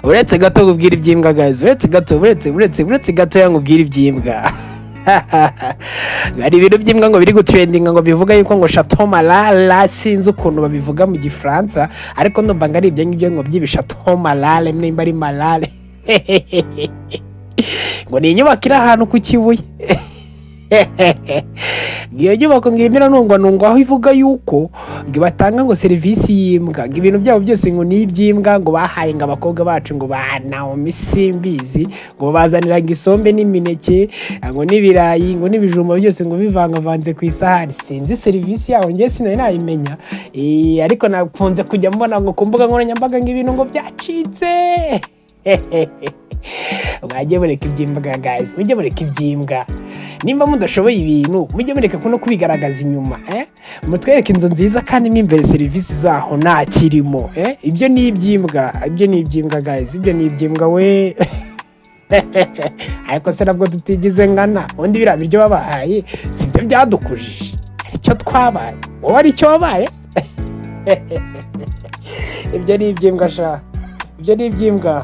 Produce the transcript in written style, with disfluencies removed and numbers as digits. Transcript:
uretse gato nkubwira iby'imbwa guys, uretse gato nkubwira iby'imbwa. Hari ibintu by'imbwa ngo biri gutrendinga ngo bivuga yuko ngo Chateau Malala, sinzi ukuntu babivuga mu Gifaransa, ariko ndumva ngo ari ibyo ngibyo ngo by'ibishateau Malala, nimba ari Malale. Ngo ni inyubako iri ahantu ku Kibuye. Iyo nyubako ngo irimo iranungwa aho ivuga yuko ngo batanga ngo serivisi y'imbwa, ngo ibintu byabo byose ngo ni iby'imbwa, ngo bahaye ngo abakobwa bacu ngo ba Naomi simbizi, ngo bazanira ngo isombe n'imineke, ngo n'ibirayi, ngo n'ibijumba byose ngo bivangavanze ku isahani. Sinzi serivisi yaho ngiye sinari nayimenya, ariko nakunze kujya mbona ngo ku mbuga nkoranyambaga ngo ibintu ngo byacitse. Mwajye mureka iby'imbwa guys, mujye mureka iby'imbwa. Nimba mudashoboye ibintu mujye mureka kuno kubigaragaza inyuma, mutwereke inzu nziza kandi n'imbere serivisi zaho nta kirimo. Ibyo ni iby'imbwa, guys, ibyo ni iby'imbwa we. Ariko se nabwo tutigize ngana, undi biriya biryo babahaye sibyo byadukujije, icyo twabaye wowe ari cyo wabaye. Ibyo ni iby'imbwa sha, ibyo ni iby'imbwa.